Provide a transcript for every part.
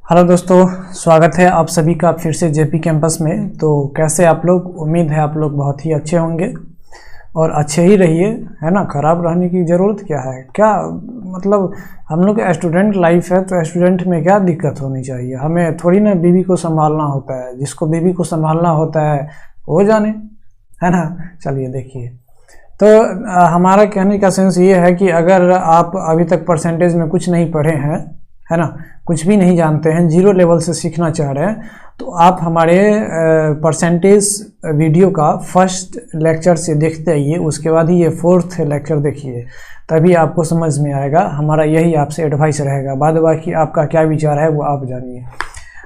Hello दोस्तों, स्वागत है आप सभी का फिर से जेपी कैंपस में। तो कैसे आप लोग? उम्मीद है आप लोग बहुत ही अच्छे होंगे और अच्छे ही रहिए, है ना। ख़राब रहने की ज़रूरत क्या है? क्या मतलब हम लोग स्टूडेंट लाइफ है, तो स्टूडेंट में क्या दिक्कत होनी चाहिए? हमें थोड़ी ना बीवी को संभालना होता है। जिसको बीवी को संभालना होता है वो जाने, है ना। चलिए देखिए, तो हमारा कहने का सेंस ये है कि अगर आप अभी तक परसेंटेज में कुछ नहीं पढ़े हैं, है ना, कुछ भी नहीं जानते हैं, जीरो लेवल से सीखना चाह रहे हैं, तो आप हमारे परसेंटेज वीडियो का फर्स्ट लेक्चर से देखते आइए। उसके बाद ही ये फोर्थ लेक्चर देखिए, तभी आपको समझ में आएगा। हमारा यही आपसे एडवाइस रहेगा। बाद बाकी आपका क्या विचार है वो आप जानिए।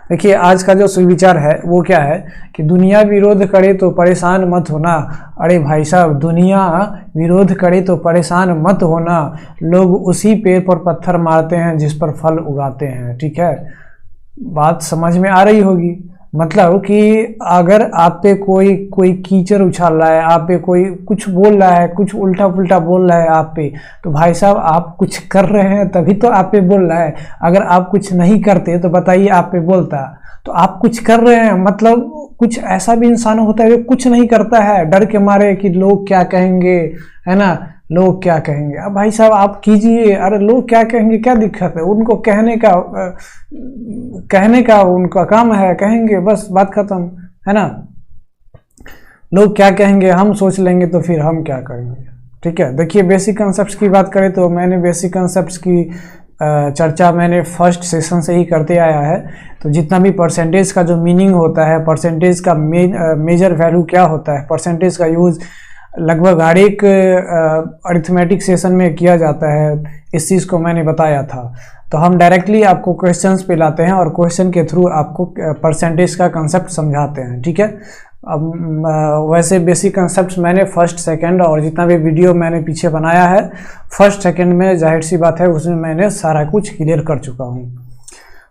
देखिए, आज का जो सुविचार है वो क्या है कि दुनिया विरोध करे तो परेशान मत होना। अरे भाई साहब, दुनिया विरोध करे तो परेशान मत होना। लोग उसी पेड़ पर पत्थर मारते हैं जिस पर फल उगाते हैं। ठीक है, बात समझ में आ रही होगी। मतलब कि अगर आप पे कोई कीचड़ उछाल रहा है, आप पे कोई कुछ बोल रहा है, कुछ उल्टा पुल्टा बोल रहा है आप पे, तो भाई साहब आप कुछ कर रहे हैं तभी तो आप पे बोल रहा है। अगर आप कुछ नहीं करते तो बताइए आप पे बोलता। तो आप कुछ कर रहे हैं, मतलब कुछ ऐसा भी इंसान होता है जो कुछ नहीं करता है डर के मारे कि लोग क्या कहेंगे, है ना, लोग क्या कहेंगे। अब भाई साहब आप कीजिए। अरे लोग क्या कहेंगे, क्या दिक्कत है? उनको कहने का उनका काम है, कहेंगे, बस बात खत्म, है ना। लोग क्या कहेंगे हम सोच लेंगे तो फिर हम क्या करेंगे। ठीक है, देखिए बेसिक कॉन्सेप्ट्स की बात करें तो मैंने बेसिक कॉन्सेप्ट्स की चर्चा मैंने फर्स्ट सेशन से ही करते आया है। तो जितना भी परसेंटेज का जो मीनिंग होता है, परसेंटेज का मेजर वैल्यू क्या होता है, परसेंटेज का यूज़ लगभग हर एक अरिथमेटिक सेशन में किया जाता है, इस चीज़ को मैंने बताया था। तो हम डायरेक्टली आपको क्वेश्चंस पे लाते हैं और क्वेश्चन के थ्रू आपको परसेंटेज का कंसेप्ट समझाते हैं। ठीक है, अब वैसे बेसिक कंसेप्ट मैंने फर्स्ट सेकंड और जितना भी वीडियो मैंने पीछे बनाया है फर्स्ट सेकंड में, जाहिर सी बात है उसमें मैंने सारा कुछ क्लियर कर चुका हूँ।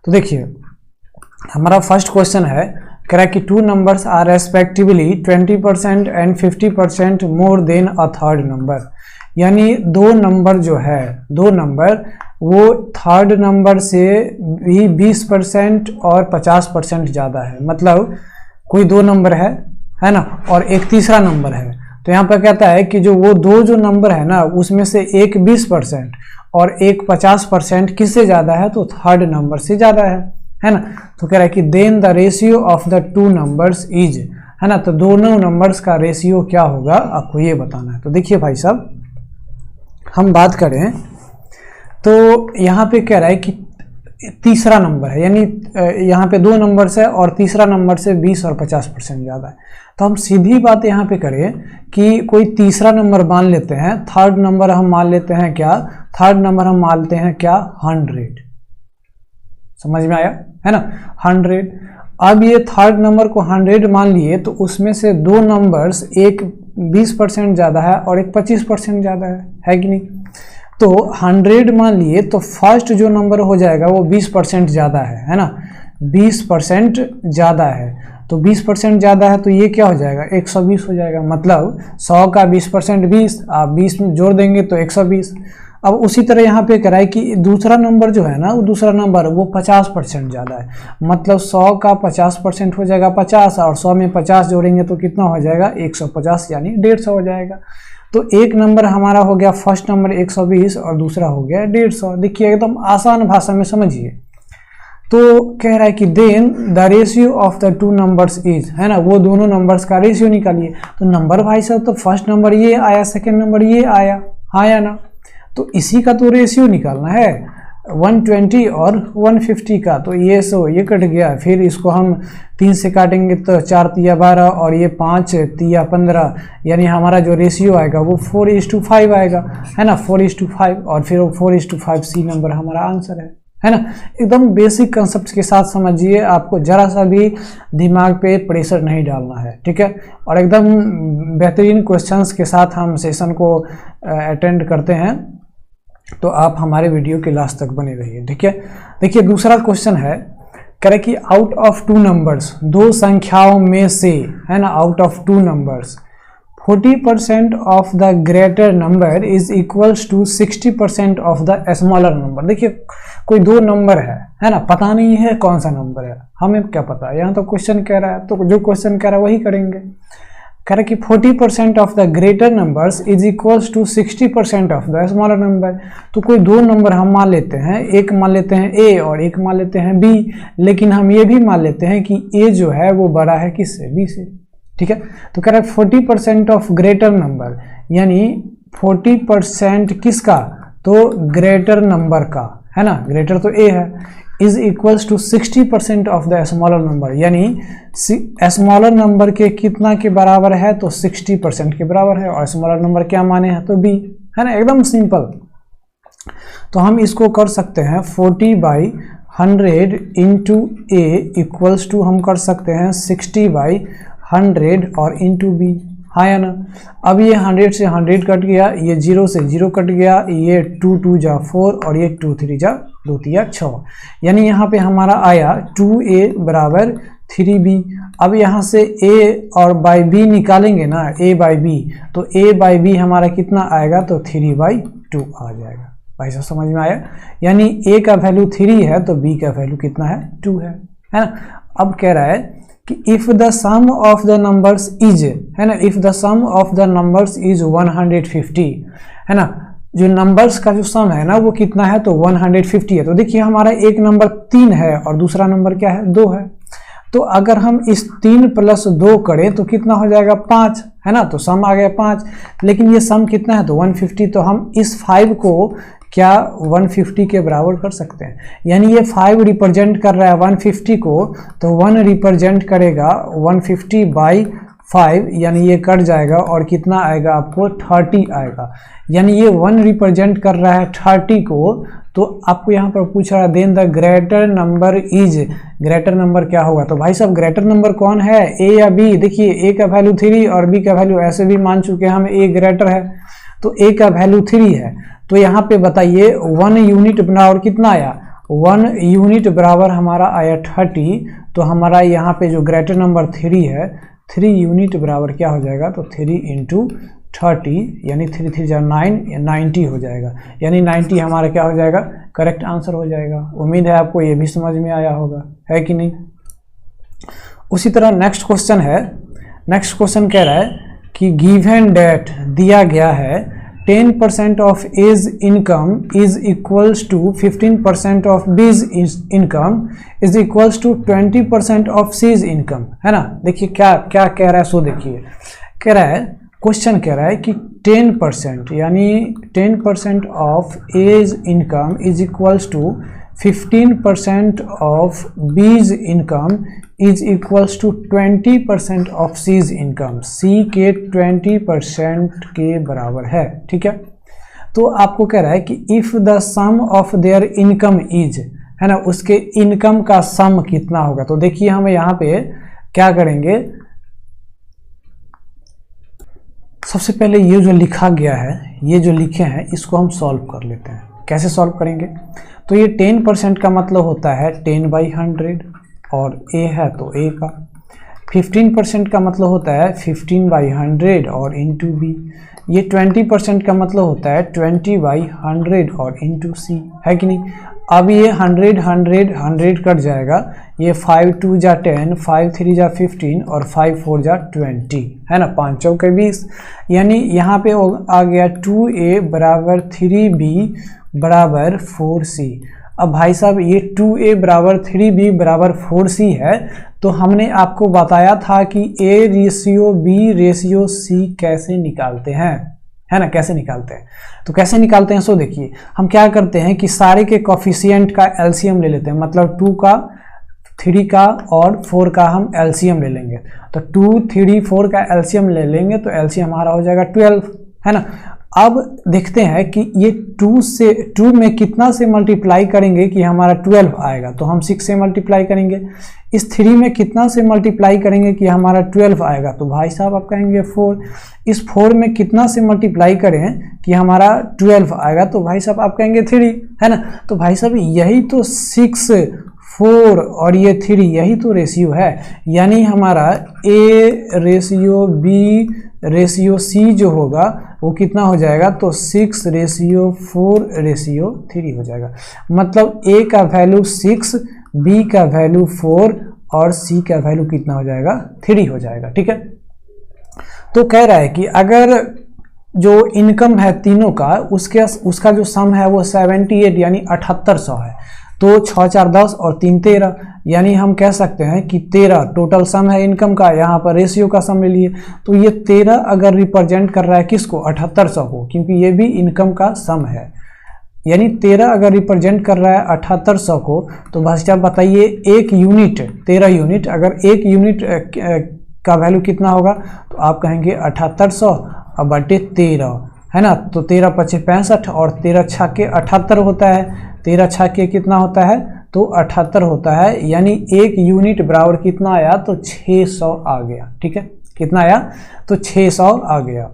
तो देखिए, हमारा फर्स्ट क्वेश्चन है, कह रहा है कि two numbers are respectively 20% and 50% more than a third number. यानी दो नंबर जो है, दो नंबर वो थर्ड नंबर से भी 20% और 50% ज़्यादा है। मतलब कोई दो नंबर है ना, और एक तीसरा नंबर है। तो यहाँ पर कहता है कि जो दो नंबर है ना, उसमें से एक 20% और एक 50% किससे ज़्यादा है? तो थर्ड नंबर से ज़्यादा है ना। तो कह रहा है कि then the ratio of the two numbers is, है ना। तो दोनों नंबर्स का रेशियो क्या होगा आपको ये बताना है। तो देखिए भाई साहब, हम बात करें तो यहाँ पे कह रहा है कि तीसरा नंबर है, यानी यहाँ पे दो नंबर्स है और तीसरा नंबर से 20 और 50% ज़्यादा है। तो हम सीधी बात यहाँ पे करें कि कोई तीसरा नंबर मान लेते हैं, थर्ड नंबर हम मान लेते हैं क्या? थर्ड नंबर हम मानते हैं क्या? 100। समझ में आया, है ना, 100। अब ये थर्ड नंबर को 100 मान लिए, तो उसमें से दो नंबर्स, एक 20% ज़्यादा है और एक 25% ज़्यादा है कि नहीं। तो 100 मान लिए तो फर्स्ट जो नंबर हो जाएगा वो 20% ज़्यादा है ना, 20% ज़्यादा है। तो 20% ज़्यादा है तो ये क्या हो जाएगा? 120 हो जाएगा। मतलब 100 का 20% 20, आप 20 में जोड़ देंगे तो 120। अब उसी तरह यहाँ पे कह रहा है कि दूसरा नंबर जो है ना, वो दूसरा नंबर वो 50% ज़्यादा है। मतलब 100 का 50% हो जाएगा 50, और 100 में 50 जोड़ेंगे तो कितना हो जाएगा? 150, यानी 150 हो जाएगा। तो एक नंबर हमारा हो गया, फर्स्ट नंबर 120 और दूसरा हो गया 150। देखिए एकदम आसान भाषा में समझिए। तो कह रहा है कि then the ratio of the two numbers is, है ना, वो दोनों नंबर्स का रेशियो निकालिए। तो नंबर भाई साहब, तो फर्स्ट नंबर ये आया, सेकेंड नंबर ये आया, हाँ या ना। तो इसी का तो रेशियो निकालना है, 120 और 150 का। तो ये ये कट गया, फिर इसको हम 3 से काटेंगे तो 4 तिया 12 और ये 5 तिया 15, यानी हमारा जो रेशियो आएगा वो 4:5 आएगा, है ना, 4:5। और फिर 4:5 सी नंबर हमारा आंसर है ना। एकदम बेसिक कंसेप्ट के साथ समझिए, आपको जरा सा भी दिमाग पे प्रेशर नहीं डालना है। ठीक है, और एकदम बेहतरीन क्वेश्चंस के साथ हम सेशन को अटेंड करते हैं, तो आप हमारे वीडियो के लास्ट तक बने रहिए। ठीक है, देखिए दूसरा क्वेश्चन है, कह रहे कि आउट ऑफ टू नंबर्स, दो संख्याओं में से, है ना, out of two numbers 40% of the greater number is equals to 60% of the smaller number. देखिए कोई दो नंबर है ना, पता नहीं है कौन सा नंबर है, हमें क्या पता, यहाँ तो क्वेश्चन कह रहा है, तो जो क्वेश्चन कह रहा है वही करेंगे। कह रहा है कि 40% of the greater numbers is equals to 60% of the smaller number. तो कोई दो नंबर हम मान लेते हैं, एक मान लेते हैं ए और एक मान लेते हैं बी, लेकिन हम ये भी मान लेते हैं कि ए जो है वो बड़ा है किससे, बी से, ठीक है। तो कह रहा है 40% ऑफ ग्रेटर नंबर, यानी 40% किसका, तो ग्रेटर नंबर का, है ना, ग्रेटर तो ए है, is equals to 60% of the smaller number, यानी स्मॉलर नंबर के कितना के बराबर है, तो 60% के बराबर है, और स्मॉलर नंबर क्या माने हैं, तो बी, है ना, एकदम सिंपल। तो हम इसको कर सकते हैं 40/100 इंटू ए इक्वल्स टू हम कर सकते हैं 60/100 और इंटू बी, हाँ या ना। अब ये 100 से 100 कट गया, ये 0 से 0 कट गया, ये 2 2 जा 4 और ये 2 3 जा 2 3 6, यानी यहाँ पे हमारा आया 2a बराबर 3b। अब यहाँ से a और बाई b निकालेंगे ना, a बाई b, तो a बाई b हमारा कितना आएगा, तो 3/2 आ जाएगा। भाई साहब समझ में आया, यानी a का वैल्यू 3 है तो b का वैल्यू कितना है, 2 है ना। अब कह रहा है कि if the sum of the numbers is, है ना, if the sum of the numbers is 150, है ना, जो नंबर्स का जो सम है ना वो कितना है, तो 150 है। तो देखिए हमारा एक नंबर 3 है और दूसरा नंबर क्या है, 2 है। तो अगर हम इस 3 + 2 करें तो कितना हो जाएगा, 5, है ना, तो सम आ गया 5। लेकिन ये सम कितना है, तो 150, तो हम इस 5 को क्या 150 के बराबर कर सकते हैं, यानी ये 5 रिप्रेजेंट कर रहा है 150 को, तो 1 रिप्रेजेंट करेगा 150/5, यानी ये कट जाएगा और कितना आएगा आपको, 30 आएगा। यानी ये 1 रिप्रेजेंट कर रहा है 30 को, तो आपको यहाँ पर पूछ रहा है then the greater number is, greater number क्या होगा, तो भाई साहब ग्रेटर नंबर कौन है, ए या बी। देखिए ए का वैल्यू 3 और बी का वैल्यू ऐसे भी मान चुके हैं हम, ए ग्रेटर है, तो ए का वैल्यू 3 है। तो यहाँ पे बताइए 1 यूनिट बराबर कितना आया, 1 यूनिट बराबर हमारा आया 30। तो हमारा यहाँ पे जो ग्रेटर नंबर 3 है, 3 यूनिट बराबर क्या हो जाएगा, तो 3 × 30, यानी 3 3 जा 9, 90 हो जाएगा, यानी 90 हमारा क्या हो जाएगा, करेक्ट आंसर हो जाएगा। उम्मीद है आपको ये भी समझ में आया होगा, है कि नहीं। उसी तरह नेक्स्ट क्वेश्चन है, नेक्स्ट क्वेश्चन कह रहा है कि गिवन डेट दिया गया है 10% of A's income is equals to 15% of B's income is equals to 20% of C's income, है ना। देखिए क्या क्या कह रहा है, सो देखिए कह रहा है, क्वेश्चन कह रहा है कि 10% यानी 10% of A's income is equals to 15% of B's income is equals to 20% of C's income, C के 20% के बराबर है, ठीक है। तो आपको कह रहा है कि if the sum of their income is, है ना, उसके इनकम का सम कितना होगा। तो देखिए हम यहाँ पे क्या करेंगे, सबसे पहले ये जो लिखा गया है, ये जो लिखे हैं इसको हम सॉल्व कर लेते हैं। कैसे सॉल्व करेंगे, तो ये 10% का मतलब होता है 10/100 और a है तो a का, 15% का मतलब होता है 15/100 और इंटू b, ये 20% का मतलब होता है 20/100 और इंटू c, है कि नहीं। अब ये 100 100 100 कट जाएगा, ये 5 2 जा 10, 5 3 जा 15 और 5 4 जा 20, है ना, 5 चौके 20, यानी यहाँ पे आ गया 2a बराबर 3b बराबर 4c। अब भाई साहब ये 2a बराबर 3b बराबर 4c है, तो हमने आपको बताया था कि a ratio b ratio c कैसे निकालते हैं, है ना, कैसे निकालते हैं। तो कैसे निकालते हैं, सो देखिए हम क्या करते हैं कि सारे के कोफिशिएंट का एलसीएम ले लेते हैं, मतलब 2 का 3 का और 4 का हम एलसीएम ले लेंगे। तो 2 3 4 का एलसीएम ले लेंगे तो एलसीएम हमारा हो जाएगा 12, है ना। अब देखते हैं कि ये 2 में कितना से मल्टीप्लाई करेंगे कि हमारा 12 आएगा, तो हम 6 से मल्टीप्लाई करेंगे। इस 3 में कितना से मल्टीप्लाई करेंगे कि हमारा 12 आएगा, तो भाई साहब आप कहेंगे 4। इस 4 में कितना से मल्टीप्लाई करें कि हमारा 12 आएगा, तो भाई साहब आप कहेंगे 3, है ना। तो भाई साहब यही तो 6 4 और ये 3 यही तो रेशियो है, यानी हमारा a रेशियो b रेशियो जो होगा वो कितना हो जाएगा, तो 6:4:3 हो जाएगा। मतलब A का वैल्यू 6, B का वैल्यू 4 और C का वैल्यू कितना हो जाएगा, 3 हो जाएगा। ठीक है, तो कह रहा है कि अगर जो इनकम है तीनों का उसका जो सम है वो 78 यानी 7800 है, तो 6 4 10 और 3 13, यानी हम कह सकते हैं कि 13 टोटल सम है इनकम का। यहाँ पर रेशियो का सम ले लिए, तो ये 13 अगर रिप्रेजेंट कर रहा है किसको, 7800 को, क्योंकि ये भी इनकम का सम है। यानी 13 अगर रिप्रेजेंट कर रहा है 7800 को, तो भाई साहब बताइए एक यूनिट 13 यूनिट, अगर एक यूनिट का वैल्यू कितना होगा, तो आप कहेंगे 7800 और बटे 13, है ना। तो 13 पचे 65 और 13 छक्के 78 होता है, 13 छक्के कितना होता है, तो 78 होता है। यानी एक यूनिट बराबर कितना आया, तो 600 आ गया। ठीक है, कितना आया, तो 600 आ गया।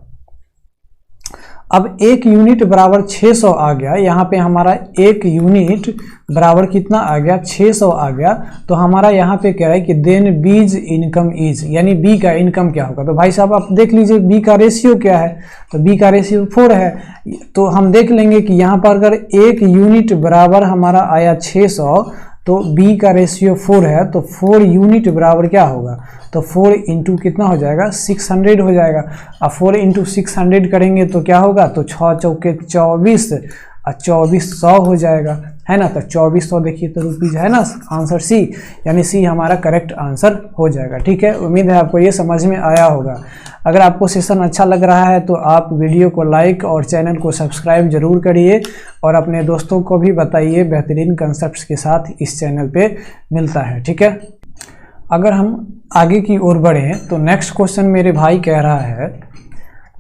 अब एक यूनिट बराबर 600 आ गया, यहाँ पे हमारा एक यूनिट बराबर कितना आ गया, 600 आ गया। तो हमारा यहाँ पे कह रहा है कि देन बीज इनकम इज, यानी बी का इनकम क्या होगा। तो भाई साहब आप देख लीजिए बी का रेशियो क्या है, तो बी का रेशियो 4 है। तो हम देख लेंगे कि यहाँ पर अगर एक यूनिट बराबर हमारा आया 600, तो बी का रेशियो 4 है, तो 4 यूनिट बराबर क्या होगा, तो 4 इंटू कितना हो जाएगा, 600 हो जाएगा। अब 4 इंटू 600 करेंगे तो क्या होगा, तो 6 चौके 24 और 2400 हो जाएगा, है ना। तो 2400 देखिए तो रुपीज़ है ना, आंसर सी, यानी सी हमारा करेक्ट आंसर हो जाएगा। ठीक है, उम्मीद है आपको ये समझ में आया होगा। अगर आपको सेशन अच्छा लग रहा है तो आप वीडियो को लाइक और चैनल को सब्सक्राइब जरूर करिए और अपने दोस्तों को भी बताइए, बेहतरीन कंसेप्ट्स के साथ इस चैनल पे मिलता है। ठीक है, अगर हम आगे की ओर बढ़ें तो नेक्स्ट क्वेश्चन मेरे भाई कह रहा है,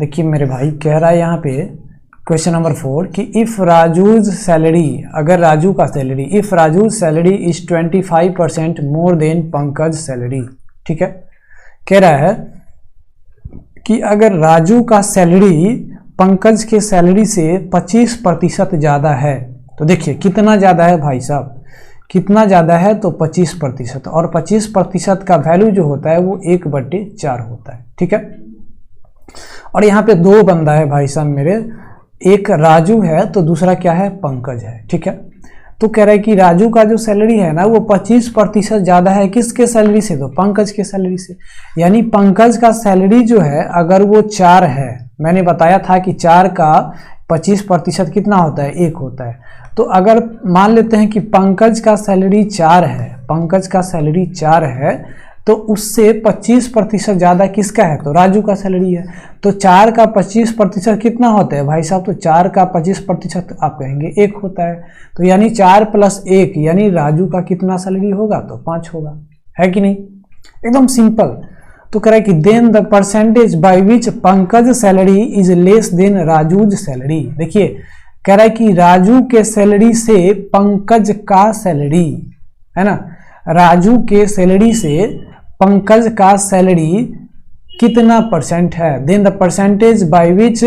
देखिए मेरे भाई कह रहा है यहाँ पे क्वेश्चन नंबर 4 कि इफ़ राजूज सैलरी, अगर राजू का salary, if Raju's salary is 25% more than Pankaj salary. ठीक है, कह रहा है कि अगर राजू का सैलरी पंकज के सैलरी से 25% ज़्यादा है, तो देखिए कितना ज़्यादा है भाई साहब, कितना ज़्यादा है, तो 25%, और 25% का वैल्यू जो होता है वो 1/4 होता है। ठीक है, और यहाँ पे दो बंदा है भाई साहब मेरे, एक राजू है तो दूसरा क्या है, पंकज है। ठीक है, तो कह रहा है कि राजू का जो सैलरी है ना वो 25% ज़्यादा है किसके सैलरी से, तो पंकज के सैलरी से। यानी पंकज का सैलरी जो है अगर वो 4 है, मैंने बताया था कि 4 का 25% कितना होता है, 1 होता है। तो अगर मान लेते हैं कि पंकज का सैलरी 4 है, पंकज का सैलरी 4 है, तो उससे 25% ज़्यादा किसका है, तो राजू का सैलरी है। तो 4 का 25% कितना होता है भाई साहब, तो 4 का 25% आप कहेंगे 1 होता है। तो यानी 4 + 1 यानी राजू का कितना सैलरी होगा, तो 5 होगा, है कि नहीं, एकदम सिंपल। तो कह रहा है कि then the percentage by which Pankaj salary is less than Raju's salary. देखिए कह रहा है कि राजू के सैलरी से पंकज का सैलरी, है ना, राजू के सैलरी से पंकज का सैलरी कितना परसेंट है, then the percentage by which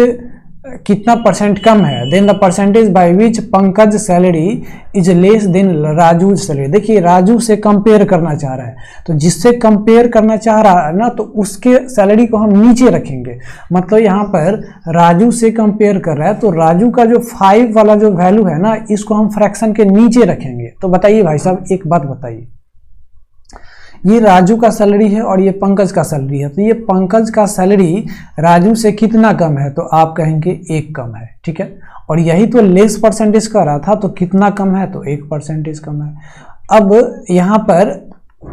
कितना परसेंट कम है, then the percentage by which Pankaj salary is less than Raju salary. देखिए राजू से कंपेयर करना चाह रहा है, तो जिससे कंपेयर करना चाह रहा है ना, तो उसके सैलरी को हम नीचे रखेंगे। मतलब यहाँ पर राजू से कंपेयर कर रहा है, तो राजू का जो 5 वाला जो वैल्यू है ना, इसको हम फ्रैक्शन के नीचे रखेंगे। तो बताइए भाई साहब एक बात बताइए, ये राजू का सैलरी है और ये पंकज का सैलरी है, तो ये पंकज का सैलरी राजू से कितना कम है, तो आप कहेंगे 1 कम है। ठीक है, और यही तो लेस परसेंटेज का रहा था, तो कितना कम है, तो 1% कम है। अब यहाँ पर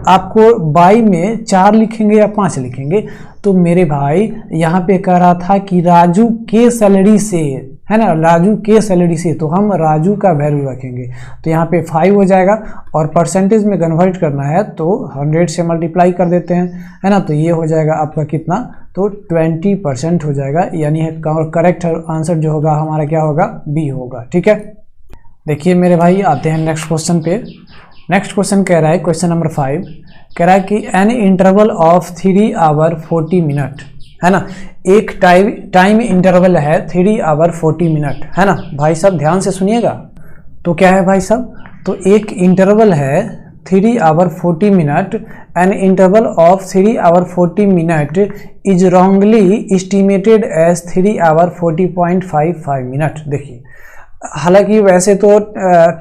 आपको बाई में 4 लिखेंगे या 5 लिखेंगे, तो मेरे भाई यहाँ पे कह रहा था कि राजू के सैलरी से, है ना, राजू के सैलरी से, तो हम राजू का वैल्यू रखेंगे। तो यहाँ पे 5 हो जाएगा, और परसेंटेज में कन्वर्ट करना है तो 100 से मल्टीप्लाई कर देते हैं, है ना। तो ये हो जाएगा आपका कितना, तो 20% हो जाएगा, यानी करेक्ट आंसर जो होगा हमारा क्या होगा, बी होगा। ठीक है, देखिए मेरे भाई आते हैं नेक्स्ट क्वेश्चन पे। नेक्स्ट क्वेश्चन कह रहा है, क्वेश्चन नंबर 5 कह रहा है कि an interval of 3 hour 40 minute, है ना, एक टाइम इंटरवल है 3 आवर 40 मिनट, है ना। भाई साहब ध्यान से सुनिएगा, तो क्या है भाई साहब, तो एक इंटरवल है 3 hour 40 minute, an interval of 3 hour 40 minute is wrongly estimated as 3 hour 40.55 minute. देखिए, हालांकि वैसे तो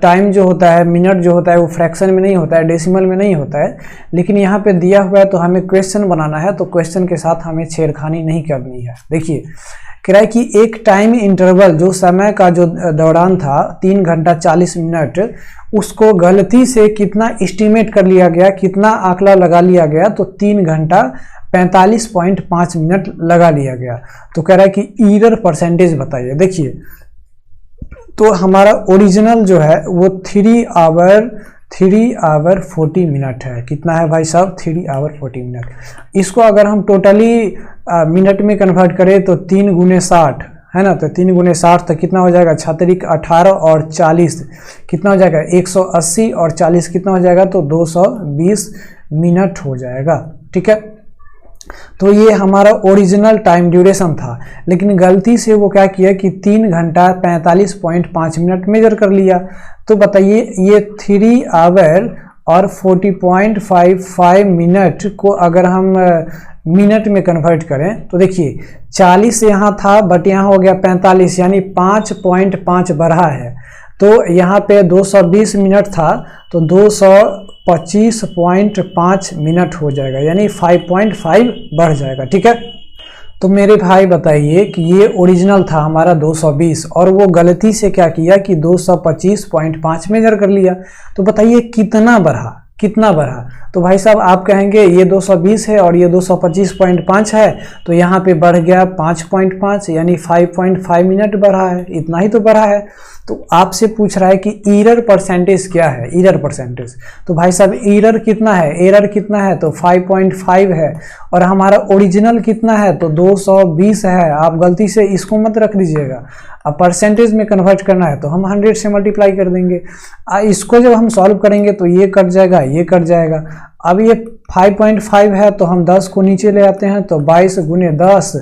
टाइम जो होता है, मिनट जो होता है वो फ्रैक्शन में नहीं होता है, डेसिमल में नहीं होता है, लेकिन यहाँ पे दिया हुआ है तो हमें क्वेश्चन बनाना है, तो क्वेश्चन के साथ हमें छेड़खानी नहीं करनी है। देखिए, कह रहा है कि एक टाइम इंटरवल, जो समय का जो दौरान था 3 घंटा 40 मिनट, उसको गलती से कितना एस्टिमेट कर लिया गया, कितना आंकड़ा लगा लिया गया, तो 3 घंटा 45.5 मिनट लगा लिया गया। तो कह रहा है कि एरर परसेंटेज बताइए। देखिए, तो हमारा ओरिजिनल जो है वो 3 आवर 40 मिनट है। कितना है भाई साहब? 3 आवर 40 मिनट। इसको अगर हम टोटली मिनट में कन्वर्ट करें तो 3 गुने 60 है ना, तो 3 गुने 60 तो कितना हो जाएगा? 6 18 और 40 कितना हो जाएगा? 180 और 40 कितना हो जाएगा? तो 220 मिनट हो जाएगा। ठीक है, तो ये हमारा ओरिजिनल टाइम ड्यूरेशन था, लेकिन गलती से वो क्या किया कि 3 घंटा 45.5 मिनट मेजर कर लिया। तो बताइए, ये 3 आवर और 40.55 मिनट को अगर हम मिनट में कन्वर्ट करें तो देखिए 40 यहाँ था बट यहाँ हो गया 45, यानी 5.5 बढ़ा है। तो यहाँ पे 220 मिनट था तो 225.5 मिनट हो जाएगा, यानी 5.5 बढ़ जाएगा। ठीक है, तो मेरे भाई बताइए कि ये ओरिजिनल था हमारा 220 और वो गलती से क्या किया कि 225.5 मेजर कर लिया। तो बताइए कितना बढ़ा, कितना बढ़ा? तो भाई साहब आप कहेंगे ये 220 है और ये 225.5 है, तो यहाँ पे बढ़ गया 5.5, यानी 5.5 मिनट बढ़ा है, इतना ही तो बढ़ा है। तो आपसे पूछ रहा है कि एरर परसेंटेज क्या है, एरर परसेंटेज। तो भाई साहब एरर कितना है? एरर कितना है? तो 5.5 है, और हमारा ओरिजिनल कितना है? तो 220 है। आप गलती से इसको मत रख दीजिएगा, अब परसेंटेज में कन्वर्ट करना है तो हम 100 से मल्टीप्लाई कर देंगे। इसको जब हम सॉल्व करेंगे तो ये कट जाएगा, ये कट जाएगा। अब ये 5.5 है तो हम 10 को नीचे ले आते हैं, तो 22 गुने 10,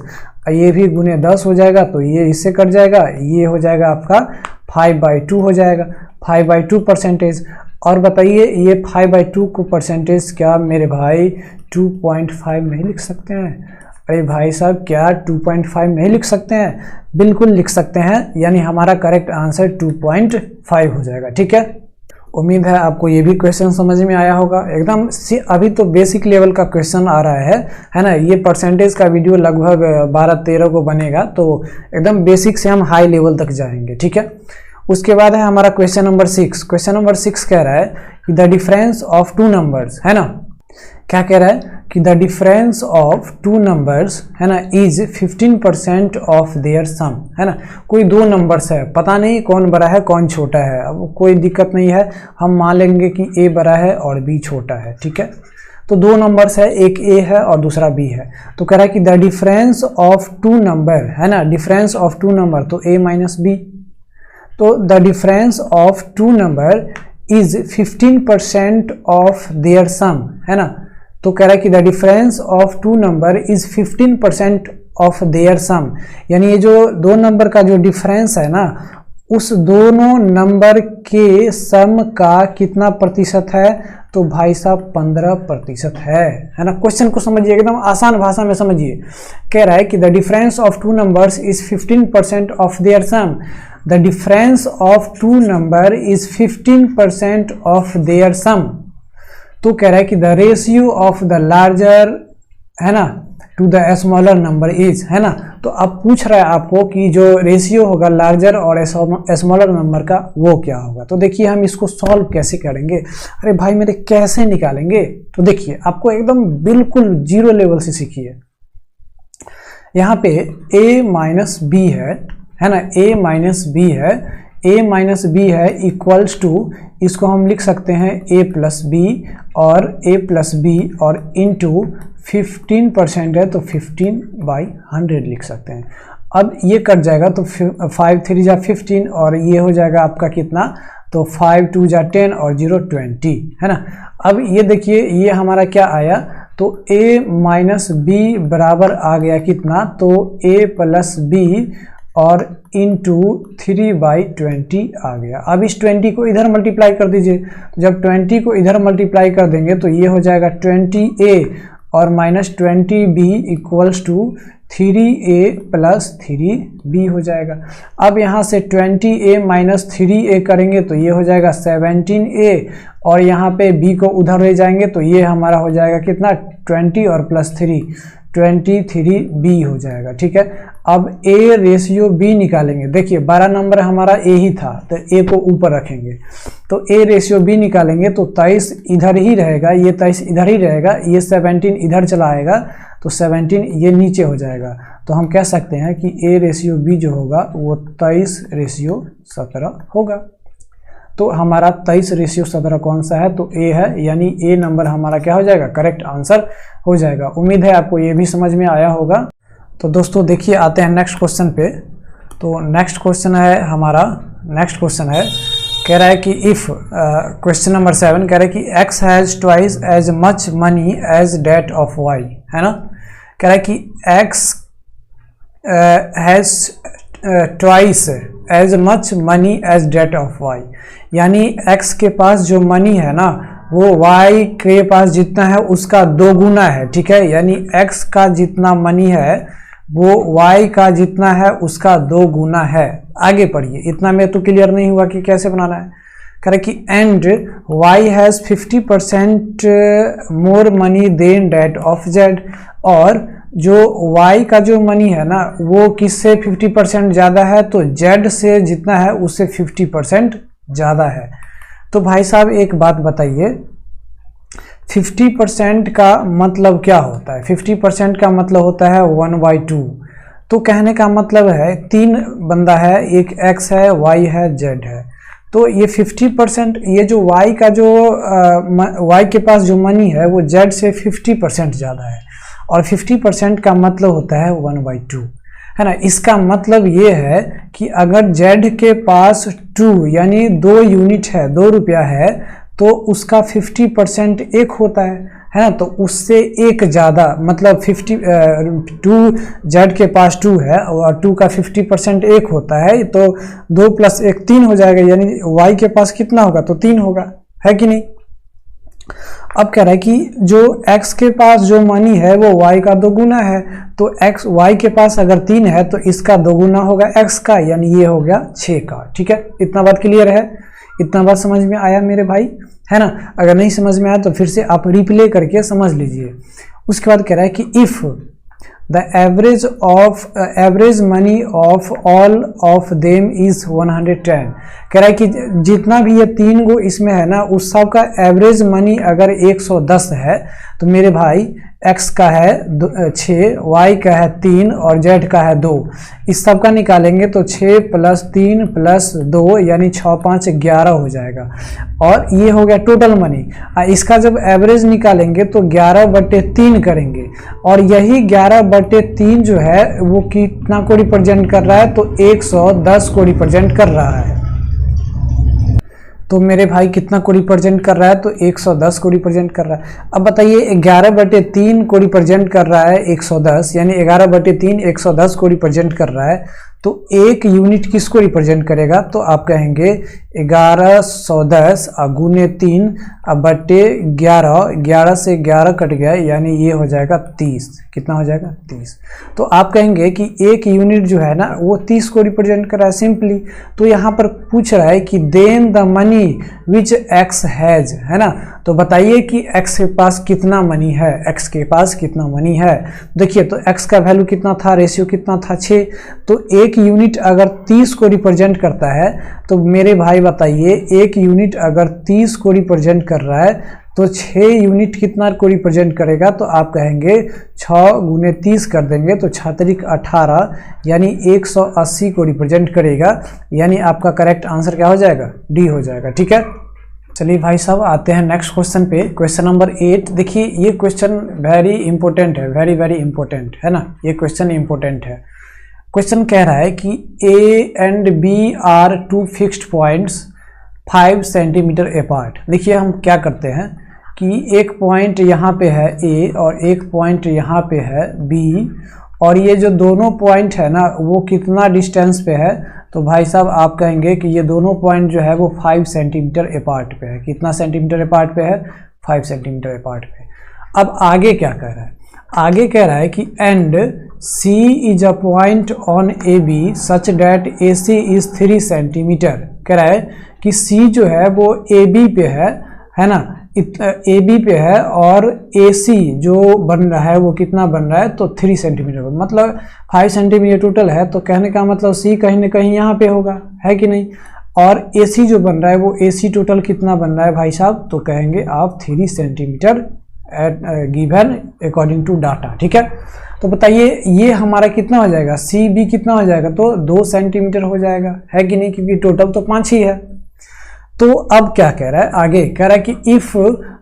ये भी गुने 10 हो जाएगा, तो ये इससे कट जाएगा, ये हो जाएगा आपका 5/2 हो जाएगा, 5/2 परसेंटेज। और बताइए ये 5/2 को परसेंटेज क्या मेरे भाई 2.5 नहीं लिख सकते हैं? अरे भाई साहब क्या 2.5 नहीं लिख सकते हैं? बिल्कुल लिख सकते हैं, यानी हमारा करेक्ट आंसर 2.5 हो जाएगा। ठीक है, उम्मीद है आपको ये भी क्वेश्चन समझ में आया होगा। एकदम अभी तो बेसिक लेवल का क्वेश्चन आ रहा है ना। ये परसेंटेज का वीडियो लगभग 12-13 को बनेगा, तो एकदम बेसिक से हम हाई लेवल तक जाएंगे। ठीक है, उसके बाद है हमारा क्वेश्चन नंबर 6। क्वेश्चन नंबर 6 कह रहा है कि द डिफरेंस ऑफ 2 नंबर्स, है ना, क्या कह रहा है कि द डिफरेंस ऑफ 2 नंबर्स, है ना, इज 15% ऑफ देयर सम, है ना। कोई 2 नंबर्स है, पता नहीं कौन बड़ा है कौन छोटा है, अब कोई दिक्कत नहीं है, हम मान लेंगे कि ए बड़ा है और बी छोटा है। ठीक है, तो 2 नंबर्स है, एक ए है और दूसरा बी है। तो कह रहा है कि द डिफरेंस ऑफ 2 नंबर, है ना, डिफरेंस ऑफ 2 नंबर, तो ए माइनस बी। तो the difference of 2 number is 15% of their sum, है ना। तो कह रहा है कि the difference of 2 number is 15% of their sum, यानी ये जो 2 नंबर का जो डिफरेंस है ना, उस दोनों नंबर के सम का कितना प्रतिशत है? तो भाई साहब 15% है ना। क्वेश्चन को समझिए, एकदम आसान भाषा में समझिए। कह रहा है कि the difference of 2 numbers is 15% of their sum. The difference of 2 number is 15% of their sum. तो कह रहा है कि the ratio of the larger, है ना, to the smaller number is, है ना। तो अब पूछ रहा है आपको कि जो रेशियो होगा लार्जर और स्मॉलर नंबर का वो क्या होगा। तो देखिए हम इसको सॉल्व कैसे करेंगे। अरे भाई मेरे कैसे निकालेंगे? तो देखिए आपको एकदम बिल्कुल 0 लेवल से सीखिए। यहाँ पे a माइनस बी है ना, a माइनस बी है, a माइनस बी है इक्वल्स टू, इसको हम लिख सकते हैं a प्लस बी और a प्लस बी और इनटू 15% है तो 15/100 लिख सकते हैं। अब ये कट जाएगा तो 5 3 जा 15 और ये हो जाएगा आपका कितना? तो 5 2 जा 10 और 0 20, है ना। अब ये देखिए ये हमारा क्या आया, तो a माइनस बी बराबर आ गया कितना? तो a प्लस बी और इंटू 3/20 आ गया। अब इस 20 को इधर मल्टीप्लाई कर दीजिए। तो जब 20 को इधर मल्टीप्लाई कर देंगे तो ये हो जाएगा 20a और minus 20b equals to 3a plus 3b हो जाएगा। अब यहाँ से 20a माइनस 3a करेंगे तो ये हो जाएगा 17a और यहाँ पे b को उधर ले जाएंगे तो ये हमारा हो जाएगा कितना 20 और प्लस 3 23b हो जाएगा। ठीक है, अब a रेशियो b निकालेंगे। देखिए 12 नंबर हमारा a ही था तो a को ऊपर रखेंगे, तो a रेशियो b निकालेंगे तो 23 इधर ही रहेगा, ये 23 इधर ही रहेगा, ये 17 इधर चला आएगा तो 17 ये नीचे हो जाएगा। तो हम कह सकते हैं कि a रेशियो b जो होगा वो 23:17 होगा। तो हमारा 23:17 कौन सा है, तो a है, यानी a नंबर हमारा क्या हो जाएगा, करेक्ट आंसर हो जाएगा। उम्मीद है आपको ये भी समझ में आया होगा। तो दोस्तों देखिए आते हैं नेक्स्ट क्वेश्चन पे। तो नेक्स्ट क्वेश्चन है हमारा, नेक्स्ट क्वेश्चन है कह रहा है कि इफ क्वेश्चन नंबर 7 कह रहा है कि x has twice as much money as that of y, है ना। कह रहा है कि x has twice as much money as that of y, यानी x के पास जो मनी है ना वो y के पास जितना है उसका 2 गुना है। ठीक है, यानी x का जितना मनी है वो y का जितना है उसका 2 गुना है। आगे पढ़िए, इतना में तो क्लियर नहीं हुआ कि कैसे बनाना है। कह रहे कि and y has 50% more money than that of z, और जो y का जो मनी है ना वो किससे 50% ज़्यादा है, तो z से जितना है उससे 50% ज़्यादा है। तो भाई साहब एक बात बताइए, 50% का मतलब क्या होता है? 50% का मतलब होता है 1/2। तो कहने का मतलब है 3 बंदा है, एक x है, y है, z है। तो ये 50%, ये जो y का जो y के पास जो मनी है वो z से 50% ज़्यादा है, और 50% का मतलब होता है 1/2, है ना। इसका मतलब ये है कि अगर z के पास 2 यानी 2 यूनिट है, 2 रुपया है, तो उसका 50% 1 होता है ना। तो उससे 1 ज़्यादा, मतलब 2 z के पास 2 है और 2 का 50% 1 होता है, तो 2 + 1 3 हो जाएगा, यानी y के पास कितना होगा, तो 3 होगा, है कि नहीं। अब कह रहा है कि जो x के पास जो मनी है वो y का 2 गुना है, तो y के पास अगर 3 है तो इसका 2 गुना होगा x का, यानी ये हो गया 6 का। ठीक है, इतना बात क्लियर है, इतना बात समझ में आया मेरे भाई, है ना। अगर नहीं समझ में आया तो फिर से आप रिप्ले करके समझ लीजिए। उसके बाद कह रहा है कि if the average money of all of them is 110, कह रहा है कि जितना भी ये 3 गो इसमें है ना उस सब का एवरेज मनी अगर 110 है, तो मेरे भाई x का है 6, y का है 3 और z का है 2, इस सब का निकालेंगे तो 6 + 3 + 2 यानी 6 × 5 = 11 हो जाएगा। और ये हो गया टोटल मनी। इसका जब एवरेज निकालेंगे तो 11/3 करेंगे, और यही 11/3 जो है वो कितना को रिप्रेजेंट कर रहा है, तो 110 को रिप्रेजेंट कर रहा है। तो मेरे भाई कितना को रिप्रेजेंट कर रहा है, तो 110 को रिप्रेजेंट कर रहा है। अब बताइए 11/3 को रिप्रेजेंट कर रहा है 110, यानी 11/3 110 को रिप्रेजेंट कर रहा है, तो 1 यूनिट किसको रिप्रेजेंट करेगा, तो आप कहेंगे 1110 गुने 3 बटे 11, 11 से 11 कट गया, यानी ये हो जाएगा 30। कितना हो जाएगा, 30। तो आप कहेंगे कि 1 यूनिट जो है ना वो 30 को रिप्रेजेंट कर रहा है सिंपली। तो यहाँ पर पूछ रहा है कि then the money which x has, है ना। तो बताइए कि x के पास कितना मनी है, x के पास कितना मनी है। देखिए तो x का वैल्यू कितना था, रेशियो कितना था, 6। तो 1 यूनिट अगर 30 को रिप्रेजेंट करता है, तो मेरे भाई बताइए 1 यूनिट अगर 30 को रिप्रेजेंट कर रहा है तो 6 यूनिट कितना को रिप्रेजेंट करेगा, तो आप कहेंगे 6 × 30 कर देंगे तो 6×3 = 18, यानी 180 को रिप्रेजेंट करेगा, यानी आपका करेक्ट आंसर क्या हो जाएगा, डी हो जाएगा। ठीक है, चलिए भाई साहब आते हैं नेक्स्ट क्वेश्चन पे। Question number 8। देखिए ये क्वेश्चन वेरी इंपॉर्टेंट है, वेरी वेरी इंपॉर्टेंट है ना, ये क्वेश्चन इंपॉर्टेंट है। क्वेश्चन कह रहा है कि A and B are 2 fixed points 5 centimetre apart. देखिए हम क्या करते हैं कि एक पॉइंट यहाँ पे है A और एक पॉइंट यहाँ पे है B, और ये जो दोनों पॉइंट है ना वो कितना डिस्टेंस पे है, तो भाई साहब आप कहेंगे कि ये दोनों पॉइंट जो है वो 5 सेंटीमीटर अपार्ट पे है। कितना सेंटीमीटर अपार्ट पे है? 5 सेंटीमीटर अपार्ट पे। अब आगे क्या कह रहा है? आगे कह रहा है कि and C is a point on AB such that AC is 3 centimetre. कह रहा है कि C जो है वो AB पे है ना, AB पे है, और AC जो बन रहा है वो कितना बन रहा है? तो 3 सेंटीमीटर, मतलब 5 सेंटीमीटर टोटल है। तो कहने का मतलब C कहीं ना कहीं यहाँ पे होगा, है कि नहीं? और AC जो बन रहा है वो AC टोटल कितना बन रहा है भाई साहब? तो कहेंगे आप 3 centimetre given according to data. ठीक है, तो बताइए ये हमारा कितना हो जाएगा? CB कितना हो जाएगा? तो 2 सेंटीमीटर हो जाएगा, है कि नहीं? क्योंकि टोटल तो 5 ही है। तो अब क्या कह रहा है? आगे कह रहा है कि if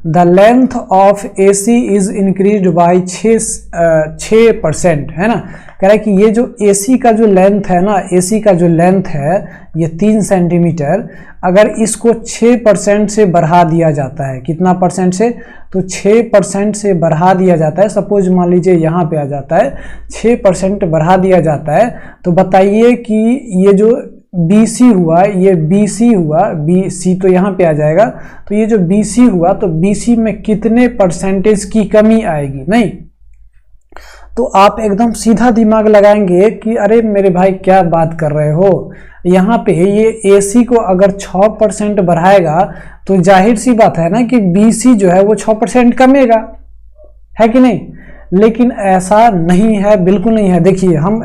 the length of AC is increase by 6%, है ना। कह रहा है कि ये जो AC का जो लेंथ है ना, AC का जो लेंथ है ये 3 सेंटीमीटर, अगर इसको 6% से बढ़ा दिया जाता है, कितना परसेंट से? तो 6% से बढ़ा दिया जाता है। सपोज मान लीजिए यहाँ पे आ जाता है 6% बढ़ा दिया जाता है, तो बताइए कि ये जो BC हुआ, ये BC हुआ, BC तो यहाँ पे आ जाएगा, तो ये जो BC हुआ तो BC में कितने परसेंटेज की कमी आएगी? नहीं, तो आप एकदम सीधा दिमाग लगाएंगे कि अरे मेरे भाई क्या बात कर रहे हो, यहाँ पे ये AC को अगर 6% बढ़ाएगा तो जाहिर सी बात है ना कि BC जो है वो 6% कमेगा, है कि नहीं? लेकिन ऐसा नहीं है, बिल्कुल नहीं है। देखिए हम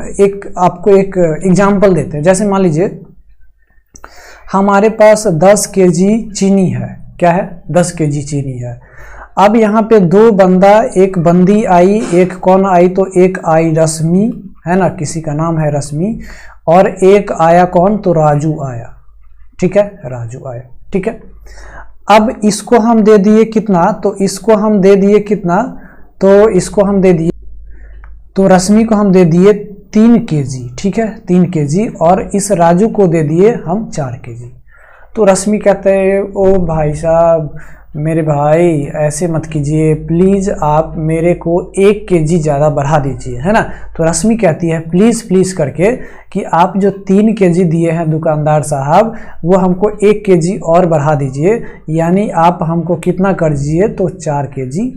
आपको एक एग्जांपल देते हैं। जैसे मान लीजिए हमारे पास 10 केजी चीनी है। क्या है? 10 केजी चीनी है। अब यहाँ पे 2 बंदा, एक बंदी आई, एक कौन आई? तो एक आई रश्मि, है ना, किसी का नाम है रश्मि, और एक आया कौन? तो राजू आया। ठीक है, राजू आया। ठीक है, अब इसको हम दे दिए कितना? तो इसको हम दे दिए कितना? तो इसको हम दे दिए, तो रश्मि को हम दे दिए 3 केजी। ठीक है, 3 केजी, और इस राजू को दे दिए हम 4 केजी। तो रश्मि कहते हैं ओ भाई साहब, मेरे भाई ऐसे मत कीजिए प्लीज़, आप मेरे को 1 केजी ज़्यादा बढ़ा दीजिए, है ना। तो रश्मि कहती है प्लीज़ प्लीज़ करके कि आप जो 3 केजी दिए हैं दुकानदार साहब, वो हमको 1 केजी और बढ़ा दीजिए, यानी आप हमको कितना कर दीजिए? तो 4 केजी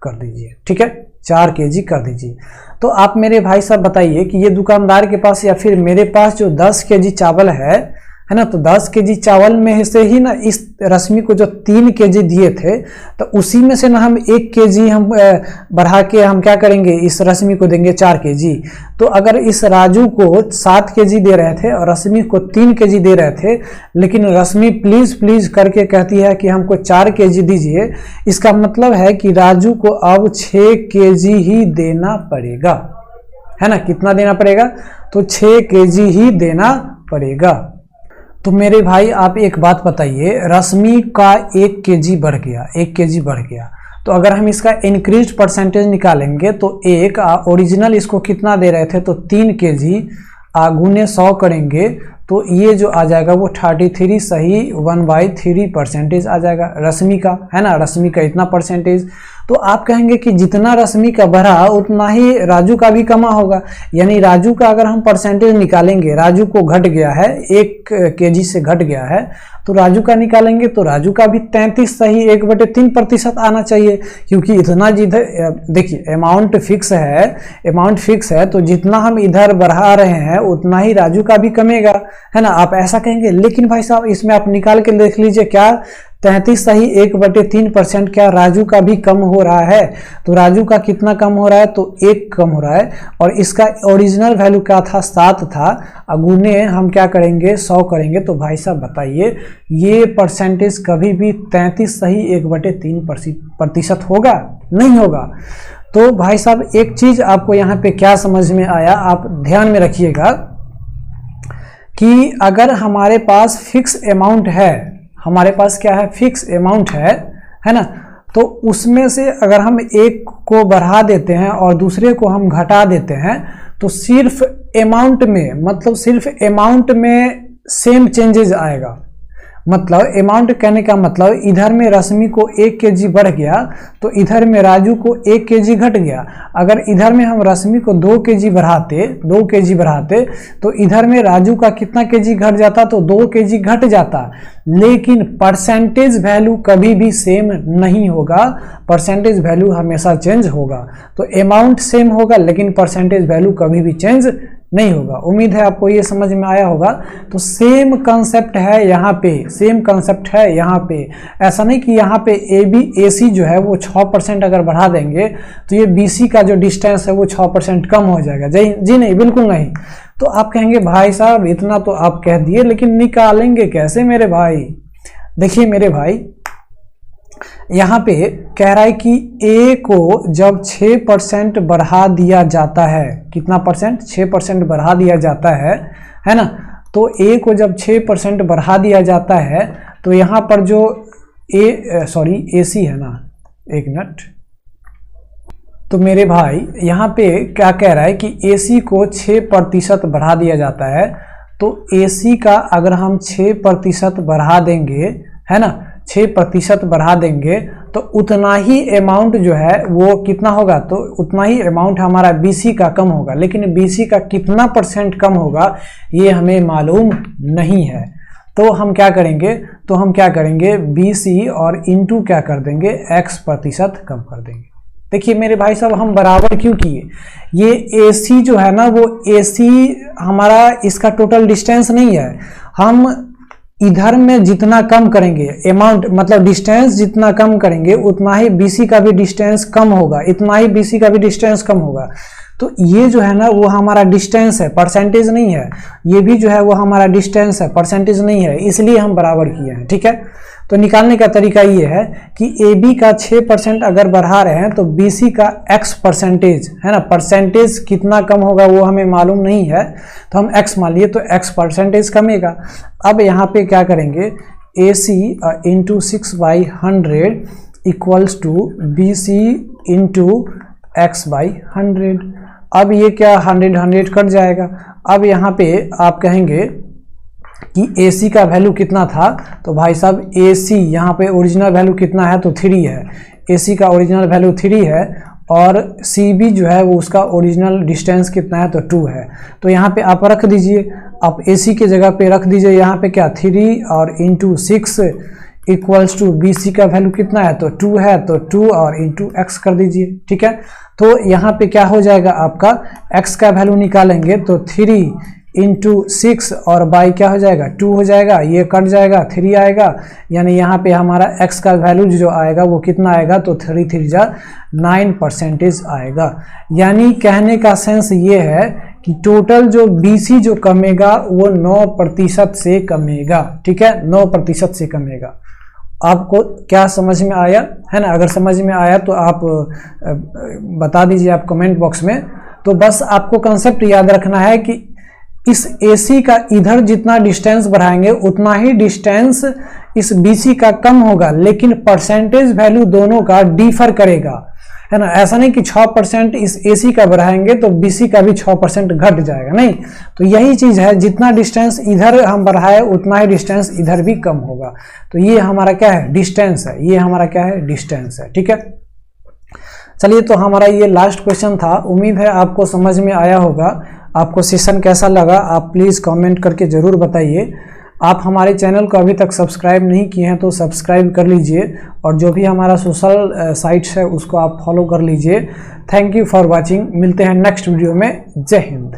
कर दीजिए। ठीक है, 4 केजी कर दीजिए। तो आप मेरे भाई साहब बताइए कि ये दुकानदार के पास या फिर मेरे पास जो 10 केजी चावल है ना, तो 10 केजी चावल में से ही ना इस रश्मि को जो 3 केजी दिए थे, तो उसी में से ना हम 1 केजी हम बढ़ा के हम क्या करेंगे? इस रश्मि को देंगे 4 केजी। तो अगर इस राजू को 7 केजी दे रहे थे और रश्मि को 3 केजी दे रहे थे, लेकिन रश्मि प्लीज़ प्लीज़ करके कहती है कि हमको 4 केजी दीजिए, इसका मतलब है कि राजू को अब 6 केजी ही देना पड़ेगा, है ना। कितना देना पड़ेगा? तो 6 केजी ही देना पड़ेगा। तो मेरे भाई आप एक बात बताइए, रश्मि का 1 केजी बढ़ गया, 1 केजी बढ़ गया, तो अगर हम इसका इंक्रीज परसेंटेज निकालेंगे तो एक ओरिजिनल इसको कितना दे रहे थे? तो 3 केजी, गुने 100 करेंगे तो ये जो आ जाएगा वो 33 सही 1/3% आ जाएगा रश्मि का, है ना। रश्मि का इतना परसेंटेज, तो आप कहेंगे कि जितना रश्मि का बढ़ा उतना ही राजू का भी कमा होगा, यानी राजू का अगर हम परसेंटेज निकालेंगे, राजू को घट गया है 1 केजी से घट गया है, तो राजू का निकालेंगे तो राजू का भी 33 सही 1/3% आना चाहिए, क्योंकि इतना जिधर देखिए अमाउंट फिक्स है, तो जितना हम इधर बढ़ा रहे हैं उतना ही राजू का भी कमेगा, है ना। आप ऐसा कहेंगे, लेकिन भाई साहब इसमें आप निकाल के देख लीजिए, क्या 33 सही 1/3% क्या राजू का भी कम हो रहा है? तो राजू का कितना कम हो रहा है? तो 1 कम हो रहा है, और इसका ओरिजिनल वैल्यू क्या था? 7 था, अगुने हम क्या करेंगे? 100 करेंगे। तो भाई साहब बताइए ये परसेंटेज कभी भी 33 सही 1/3% होगा? नहीं होगा। तो भाई साहब एक चीज आपको यहाँ पे क्या समझ में आया, आप ध्यान में रखिएगा कि अगर हमारे पास फिक्स अमाउंट है, हमारे पास क्या है? फिक्स अमाउंट है ना, तो उसमें से अगर हम एक को बढ़ा देते हैं और दूसरे को हम घटा देते हैं, तो सिर्फ अमाउंट में, मतलब सिर्फ अमाउंट में सेम चेंजेस आएगा, मतलब अमाउंट कहने का मतलब इधर में रश्मि को 1 kg बढ़ गया तो इधर में राजू को 1 kg घट गया। अगर इधर में हम रश्मि को 2 kg बढ़ाते तो इधर में राजू का कितना kg घट जाता, तो 2 kg घट जाता। लेकिन परसेंटेज वैल्यू कभी भी सेम नहीं होगा, परसेंटेज वैल्यू हमेशा चेंज होगा। तो अमाउंट सेम होगा लेकिन परसेंटेज वैल्यू कभी भी चेंज नहीं होगा। उम्मीद है आपको ये समझ में आया होगा। तो सेम कंसेप्ट है यहाँ पे, सेम कंसेप्ट है यहाँ पे। ऐसा नहीं कि यहाँ पे AC जो है वो 6% अगर बढ़ा देंगे तो ये BC का जो डिस्टेंस है वो 6% कम हो जाएगा। जी नहीं, बिल्कुल नहीं। तो आप कहेंगे भाई साहब इतना तो आप कह दिए लेकिन निकालेंगे कैसे मेरे भाई? देखिए मेरे भाई, यहाँ पे कह रहा है कि A को जब 6% बढ़ा दिया जाता है, कितना परसेंट? 6% बढ़ा दिया जाता है ना। तो A को जब 6% बढ़ा दिया जाता है तो यहाँ पर जो AC है ना, एक मिनट। तो मेरे भाई यहाँ पे क्या कह रहा है कि AC को 6% बढ़ा दिया जाता है। तो AC का अगर हम 6% बढ़ा देंगे, है ना, 6% बढ़ा देंगे तो उतना ही अमाउंट जो है वो कितना होगा, तो उतना ही अमाउंट हमारा BC का कम होगा। लेकिन BC का कितना परसेंट कम होगा ये हमें मालूम नहीं है। तो हम क्या करेंगे, BC और इंटू क्या कर देंगे, X% कम कर देंगे। देखिए मेरे भाई साहब, हम बराबर क्यों किए? ये AC जो है ना, वो AC हमारा इसका टोटल डिस्टेंस नहीं है। हम इधर में जितना कम करेंगे अमाउंट, मतलब डिस्टेंस जितना कम करेंगे उतना ही BC का भी डिस्टेंस कम होगा, इतना ही BC का भी डिस्टेंस कम होगा। तो ये जो है ना वो हमारा डिस्टेंस है, परसेंटेज नहीं है। ये भी जो है वो हमारा डिस्टेंस है, परसेंटेज नहीं है, इसलिए हम बराबर किए हैं। ठीक है, तो निकालने का तरीका ये है कि AB का 6% अगर बढ़ा रहे हैं तो BC का X% है ना, परसेंटेज कितना कम होगा वो हमें मालूम नहीं है, तो हम X मान लिए तो X% कमेगा। अब यहाँ पे क्या करेंगे, AC into 6/100 equals to BC into X/100। अब ये क्या 100 कट जाएगा। अब यहाँ पे आप कहेंगे कि AC का वैल्यू कितना था, तो भाई साहब AC यहाँ पे ओरिजिनल वैल्यू कितना है, तो 3 है। AC का ओरिजिनल वैल्यू 3 है और CB जो है वो उसका ओरिजिनल डिस्टेंस कितना है, तो 2 है। तो यहाँ पे आप रख दीजिए, आप AC के जगह पे रख दीजिए यहाँ पे क्या 3 और इंटू 6 इक्वल्स टू BC का वैल्यू कितना है, तो 2 है, तो 2 और इंटू X कर दीजिए। ठीक है, तो यहाँ पे क्या हो जाएगा, आपका X का वैल्यू निकालेंगे तो 3 इंटू 6 और बाई क्या हो जाएगा, 2 हो जाएगा, ये कट जाएगा, 3 आएगा। यानी यहाँ पे हमारा X का वैल्यू जो आएगा वो कितना आएगा, तो 3 3 जा 9% आएगा। यानी कहने का सेंस ये है कि टोटल जो BC जो कमेगा वो 9% से कमेगा। ठीक है, 9% से कमेगा। आपको क्या समझ में आया है ना? अगर समझ में आया तो आप बता दीजिए आप कमेंट बॉक्स में। तो बस आपको कंसेप्ट याद रखना है कि इस AC का इधर जितना डिस्टेंस बढ़ाएंगे उतना ही डिस्टेंस इस BC का कम होगा, लेकिन परसेंटेज वैल्यू दोनों का डिफर करेगा, है ना। ऐसा नहीं कि 6% इस AC का बढ़ाएंगे तो BC का भी 6% घट जाएगा, नहीं। तो यही चीज है, जितना डिस्टेंस इधर हम बढ़ाए उतना ही डिस्टेंस इधर भी कम होगा। तो ये हमारा क्या है, डिस्टेंस है। ये हमारा क्या है, डिस्टेंस है। ठीक है, चलिए, तो हमारा ये लास्ट क्वेश्चन था। उम्मीद है आपको समझ में आया होगा। आपको सेशन कैसा लगा आप प्लीज़ कमेंट करके ज़रूर बताइए। आप हमारे चैनल को अभी तक सब्सक्राइब नहीं किए हैं तो सब्सक्राइब कर लीजिए, और जो भी हमारा सोशल साइट्स है उसको आप फॉलो कर लीजिए। Thank you for watching. मिलते हैं नेक्स्ट वीडियो में। जय हिंद।